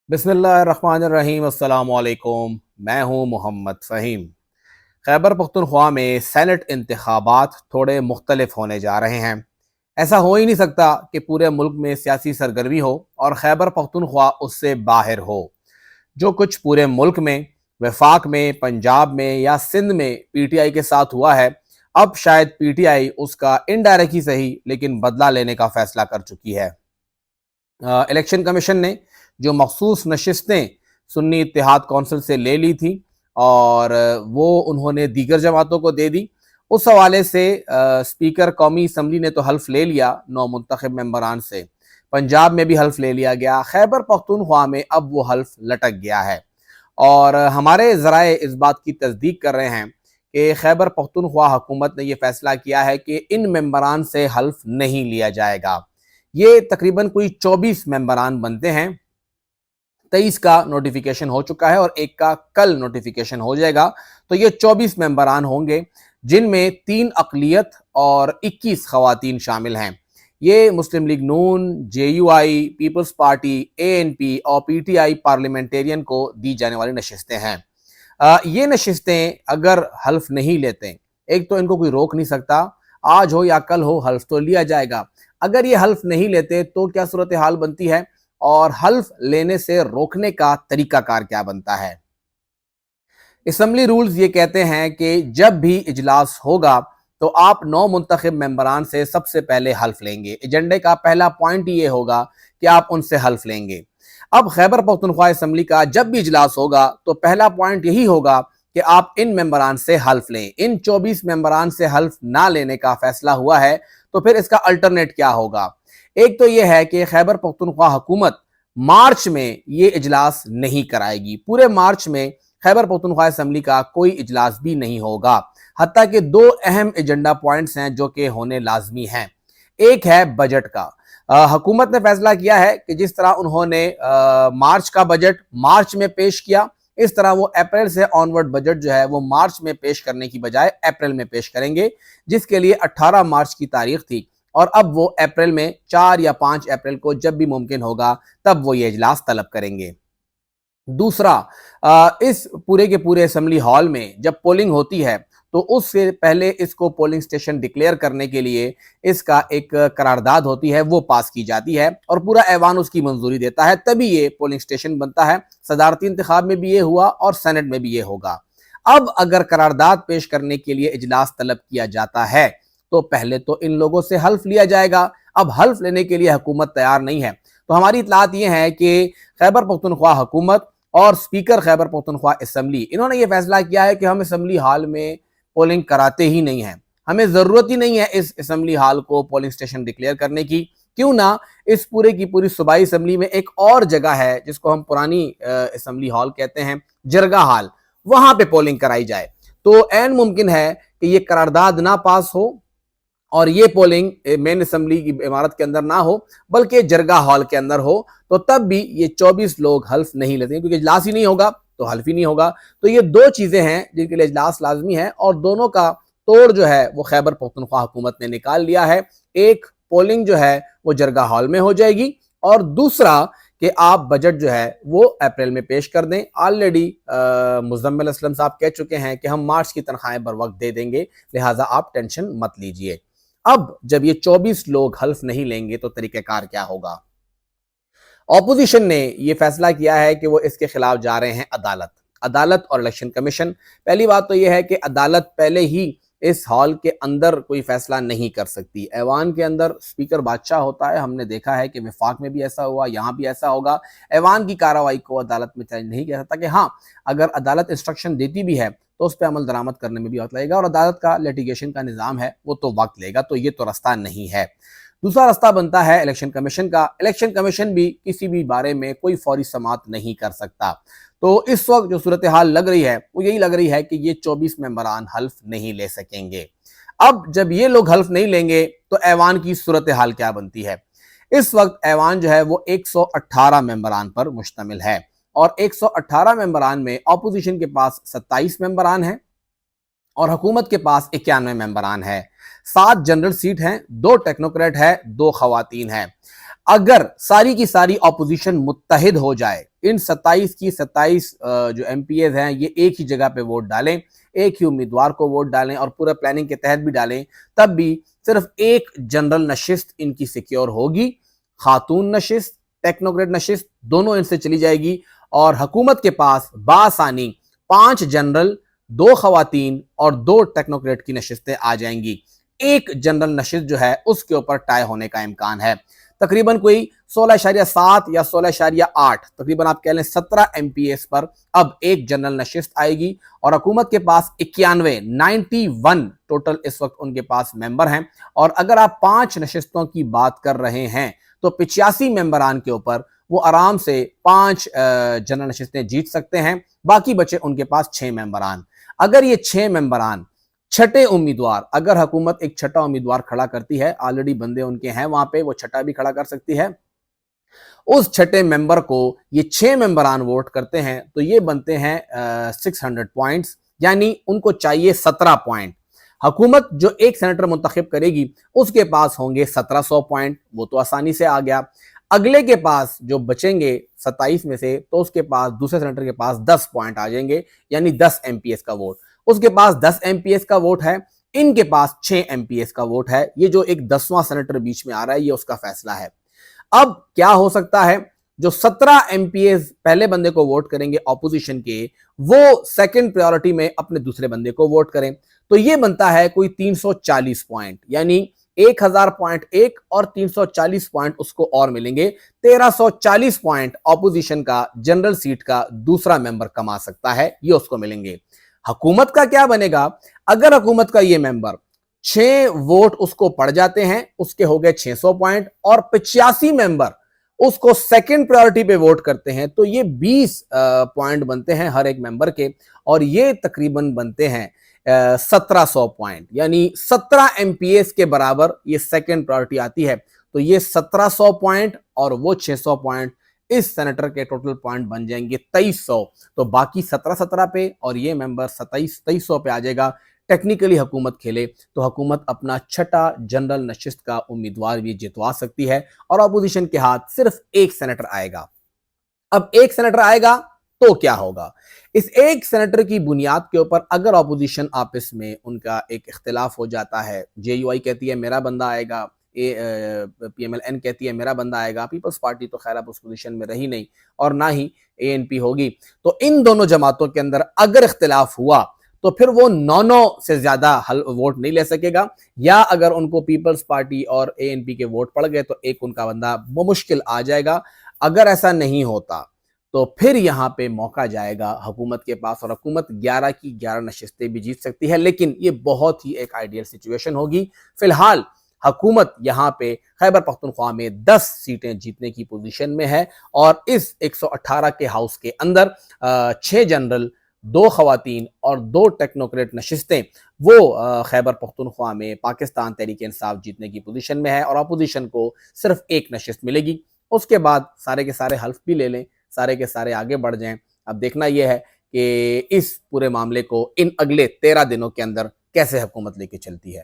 बिस्मिल्लाहिर्रहमानिर्रहीम। अस्सलाम वालेकुम। मैं हूं मोहम्मद फ़हीम। खैबर पख्तूनख्वा में सेनेट इंतखाबात थोड़े मुख्तलिफ होने जा रहे हैं। ऐसा हो ही नहीं सकता कि पूरे मुल्क में सियासी सरगर्मी हो और खैबर पख्तूनख्वा उससे बाहर हो। जो कुछ पूरे मुल्क में, वफाक में, पंजाब में या सिंध में पीटीआई के साथ हुआ है, अब शायद पीटीआई उसका इनडायरेक्ट ही सही लेकिन बदला लेने का फैसला कर चुकी है। इलेक्शन कमीशन ने जो मखसूस नशिस्तें सुन्नी इत्तेहाद कौंसिल से ले ली थी और वो उन्होंने दीगर जमातों को दे दी। उस हवाले से स्पीकर कौमी असम्बली ने तो हल्फ ले लिया 9 मुंतखब मेंबरान से। पंजाब में भी हल्फ ले लिया गया। खैबर पख्तूनख्वा में अब वो हल्फ लटक गया है और हमारे ज़राए इस बात की तस्दीक कर रहे हैं कि खैबर पख्तूनख्वा हुकूमत ने यह फैसला किया है कि इन मेंबरान से हल्फ नहीं लिया जाएगा। ये तकरीबन कोई 24 मेंबरान बनते हैं। 23 का नोटिफिकेशन हो चुका है और एक का कल नोटिफिकेशन हो जाएगा। तो ये 24 मेंबरान होंगे जिनमें 3 अक़लियत और 21 ख़वातीन शामिल हैं। ये मुस्लिम लीग नून, जेयूआई, पीपल्स पार्टी, एएनपी और पीटीआई पार्लियामेंटेरियन को दी जाने वाली नशिस्तें हैं। ये नशिस्तें अगर हल्फ नहीं लेते, एक तो इनको कोई रोक नहीं सकता, आज हो या कल हो हल्फ तो लिया जाएगा। अगर ये हल्फ नहीं लेते तो क्या सूरत हाल बनती है और हल्फ लेने से रोकने का तरीकाकार क्या बनता है। असम्बली रूल्स ये कहते हैं कि जब भी इजलास होगा तो आप 9 मुंतखब मेंबरान से सबसे पहले हल्फ लेंगे। एजेंडे का पहला पॉइंट ये होगा कि आप उनसे हल्फ लेंगे। अब खैबर पख्तूनख्वा असम्बली का जब भी इजलास होगा तो पहला पॉइंट यही होगा कि आप इन मेंबरान से हल्फ लें। इन 24 मेंबरान से हल्फ ना लेने का फैसला हुआ है तो फिर इसका अल्टरनेट क्या होगा। एक तो यह है कि खैबर पख्तूनख्वा हुकूमत मार्च में ये इजलास नहीं कराएगी। पूरे मार्च में खैबर पख्तूनख्वा असम्बली का कोई इजलास भी नहीं होगा। हत्ता कि 2 अहम एजेंडा पॉइंट्स हैं जो कि होने लाजमी हैं। एक है बजट का। हुकूमत ने फैसला किया है कि जिस तरह उन्होंने मार्च का बजट मार्च में पेश किया, इस तरह वो अप्रैल से ऑनवर्ड बजट जो है वो मार्च में पेश करने की बजाय अप्रैल में पेश करेंगे, जिसके लिए 18 मार्च की तारीख थी और अब वो अप्रैल में 4 या 5 अप्रैल को जब भी मुमकिन होगा तब वो ये इजलास तलब करेंगे। दूसरा, इस पूरे के पूरे असम्बली हॉल में जब पोलिंग होती है तो उससे पहले इसको पोलिंग स्टेशन डिक्लेयर करने के लिए इसका एक करारदाद होती है, वो पास की जाती है और पूरा ऐवान उसकी मंजूरी देता है, तभी ये पोलिंग स्टेशन बनता है। सदारती इंतखाब में भी ये हुआ और सेनेट में भी ये होगा। अब अगर करारदाद पेश करने के लिए इजलास तलब किया जाता है तो पहले तो इन लोगों से हल्फ लिया जाएगा। अब हल्फ लेने के लिए हुकूमत तैयार नहीं है तो हमारी इतलात ये है कि खैबर पख्तूनख्वा हुकूमत और स्पीकर खैबर पख्तूनख्वा असम्बली, इन्होंने ये फैसला किया है कि हम असम्बली हॉल में पोलिंग कराते ही नहीं है। हमें ज़रूरत ही नहीं है इस असम्बली हॉल को पोलिंग स्टेशन डिक्लेयर करने की। क्यों ना इस पूरे की पूरी सूबाई असम्बली में एक और जगह है जिसको हम पुरानी असम्बली हॉल कहते हैं, जरगा हॉल, वहां पे पोलिंग कराई जाए। तो ऐन मुमकिन है कि ये करारदाद ना पास हो और ये पोलिंग मेन असम्बली की इमारत के अंदर ना हो बल्कि जरगा हॉल के अंदर हो, तो तब भी ये 24 लोग हल्फ नहीं लेते क्योंकि इजलास ही नहीं होगा तो हल्फ ही नहीं होगा। तो ये 2 चीजें हैं जिनके लिए इजलास लाजमी है और दोनों का तोड़ जो है वो खैबर पख्तूनख्वा हुकूमत ने निकाल लिया है। एक, पोलिंग जो है वो जरगा हॉल में हो जाएगी और दूसरा कि आप बजट जो है वो अप्रैल में पेश कर दें। ऑलरेडी मुज़म्मिल असलम साहब कह चुके हैं कि हम मार्च की तनख्वाहें बर वक्त दे देंगे, लिहाजा आप टेंशन मत लीजिए। अब जब ये 24 लोग हल्फ नहीं लेंगे तो तरीक़ेकार क्या होगा। ऑपोजिशन ने यह फैसला किया है कि वो इसके खिलाफ जा रहे हैं अदालत और इलेक्शन कमीशन। पहली बात तो यह है कि अदालत पहले ही इस हॉल के अंदर कोई फैसला नहीं कर सकती। ऐवान के अंदर स्पीकर बादशाह होता है, हमने देखा है कि वफाक में भी ऐसा हुआ, यहाँ भी ऐसा होगा। ऐवान की कार्रवाई को अदालत में चैलेंज नहीं किया सकता कि हाँ, अगर अदालत इंस्ट्रक्शन देती भी है तो उस पर अमल दरामद करने में भी वक्त लगेगा और अदालत का लिटिगेशन का निज़ाम है वो तो वक्त लेगा, तो ये तो रास्ता नहीं है। दूसरा रास्ता बनता है इलेक्शन कमीशन का। इलेक्शन कमीशन भी किसी भी बारे में कोई फौरी समाअत नहीं कर सकता। तो इस वक्त जो सूरत हाल लग रही है वो यही लग रही है कि ये 24 मेंबरान हल्फ नहीं ले सकेंगे। अब जब ये लोग हल्फ नहीं लेंगे तो ऐवान की सूरत हाल क्या बनती है। इस वक्त ऐवान जो है वो 118 मेंबरान पर मुश्तमिल है और 118 मेंबरान में अपोजिशन के पास 27 मेंबरान हैं और हुकूमत के पास 91 मेंबरान है। 7 जनरल सीट हैं, 2 टेक्नोक्रेट है, 2 खवातीन हैं। اگر ساری کی ساری اپوزیشن متحد ہو جائے، ان 27 کی 27 جو ایم پی ایز ہیں یہ ایک ہی جگہ پہ ووٹ ڈالیں، ایک ہی امیدوار کو ووٹ ڈالیں اور پورا پلاننگ کے تحت بھی ڈالیں، تب بھی صرف ایک جنرل نشست ان کی سیکیور ہوگی، خاتون نشست، ٹیکنوکریٹ نشست دونوں ان سے چلی جائے گی، اور حکومت کے پاس بآسانی 5 جنرل، 2 خواتین اور 2 ٹیکنوکریٹ کی نشستیں آ جائیں گی۔ ایک جنرل نشست جو ہے اس کے اوپر ٹائی ہونے کا امکان ہے، تقریباً کوئی 16.7 یا 16.8، تقریباً آپ کہہ لیں 17 ایم پی ایس پر اب ایک جنرل نشست آئے گی، اور حکومت کے پاس 91 ٹوٹل اس وقت ان کے پاس ممبر ہیں، اور اگر آپ 5 نشستوں کی بات کر رہے ہیں تو 85 ممبران کے اوپر وہ آرام سے 5 جنرل نشستیں جیت سکتے ہیں، باقی بچے ان کے پاس 6 ممبران۔ اگر یہ 6 ممبران چھٹے امیدوار، اگر حکومت ایک چھٹا امیدوار کھڑا کرتی ہے، آلریڈی بندے ان کے ہیں وہاں پہ، وہ چھٹا بھی کھڑا کر سکتی ہے، اس چھٹے ممبر کو یہ 6 ممبران ووٹ کرتے ہیں تو یہ بنتے ہیں 600 پوائنٹس، یعنی ان کو چاہیے 17 پوائنٹ۔ حکومت جو ایک سینیٹر منتخب کرے گی اس کے پاس ہوں گے 1700 پوائنٹ، وہ تو آسانی سے آ گیا۔ اگلے کے پاس جو بچیں گے 27 میں سے، تو اس کے پاس دوسرے سینیٹر کے پاس 10 پوائنٹ آ جائیں گے، یعنی 10 ایم پی ایس کا ووٹ، اس کے پاس 10 ایم پی ایس کا ووٹ ہے، ان کے پاس 6 ایم پی ایس کا ووٹ ہے، یہ جو ایک 10واں سینیٹر بیچ میں آ رہا ہے یہ اس کا فیصلہ ہے۔ اب کیا ہو سکتا ہے، جو 17 ایم پی ایز پہلے بندے کو ووٹ کریں گے اپوزیشن کے، وہ سیکنڈ پریورٹی میں اپنے دوسرے بندے کو ووٹ کریں، تو یہ بنتا ہے کوئی 340 پوائنٹ، یعنی 1000 پوائنٹ ایک اور 340 پوائنٹ اس کو اور ملیں گے، 1340 پوائنٹ اپوزیشن کا جنرل سیٹ کا دوسرا ممبر کما سکتا ہے، یہ اس کو ملیں گے۔ حکومت کا کیا بنے گا؟ اگر حکومت کا یہ ممبر 6 ووٹ اس کو پڑ جاتے ہیں، اس کے ہو گئے 600 پوائنٹ، اور 85 ممبر اس کو سیکنڈ پریورٹی پہ ووٹ کرتے ہیں، تو یہ 20 پوائنٹ بنتے ہیں ہر ایک ممبر کے، اور یہ تقریباً بنتے ہیں 1700 پوائنٹ، یعنی 17 ایم پی ایس کے برابر یہ سیکنڈ پریورٹی آتی ہے، تو یہ 1700 پوائنٹ اور وہ 600 پوائنٹ، اس سینیٹر کے ٹوٹل پوائنٹ بن جائیں گے 2300، تو باقی 17 پہ اور یہ ممبر 2300 پہ آ جائے گا۔ ٹیکنیکلی حکومت کھیلے تو حکومت اپنا چھٹا جنرل نشست کا امیدوار بھی جتوا سکتی ہے، اور اپوزیشن کے ہاتھ صرف ایک سینیٹر آئے گا۔ اب ایک سینیٹر آئے گا تو کیا ہوگا؟ اس ایک سینیٹر کی بنیاد کے اوپر اگر اپوزیشن آپس میں ان کا ایک اختلاف ہو جاتا ہے، جے یو آئی کہتی ہے میرا بندہ آئے گا، پی ایم ایل این کہتی ہے میرا بندہ آئے گا، پیپلز پارٹی تو خیر اب اس پوزیشن میں رہی نہیں اور نہ ہی اے این پی ہوگی، تو ان دونوں جماعتوں کے اندر اگر اختلاف ہوا تو پھر وہ 9 سے زیادہ ووٹ نہیں لے سکے گا، یا اگر ان کو پیپلز پارٹی اور اے این پی کے ووٹ پڑ گئے تو ایک ان کا بندہ بمشکل آ جائے گا۔ اگر ایسا نہیں ہوتا تو پھر یہاں پہ موقع جائے گا حکومت کے پاس، اور حکومت 11 کی 11 نشستیں بھی جیت سکتی ہے، لیکن یہ بہت ہی ایک آئیڈیل سچویشن ہوگی۔ فی الحال حکومت یہاں پہ خیبر پختونخوا میں 10 سیٹیں جیتنے کی پوزیشن میں ہے، اور اس 118 کے ہاؤس کے اندر 6 جنرل، 2 خواتین اور 2 ٹیکنوکریٹ نشستیں وہ خیبر پختونخوا میں پاکستان تحریک انصاف جیتنے کی پوزیشن میں ہے، اور اپوزیشن کو صرف ایک نشست ملے گی۔ اس کے بعد سارے کے سارے حلف بھی لے لیں، سارے کے سارے آگے بڑھ جائیں۔ اب دیکھنا یہ ہے کہ اس پورے معاملے کو ان اگلے 13 دنوں کے اندر کیسے حکومت لے کے چلتی ہے۔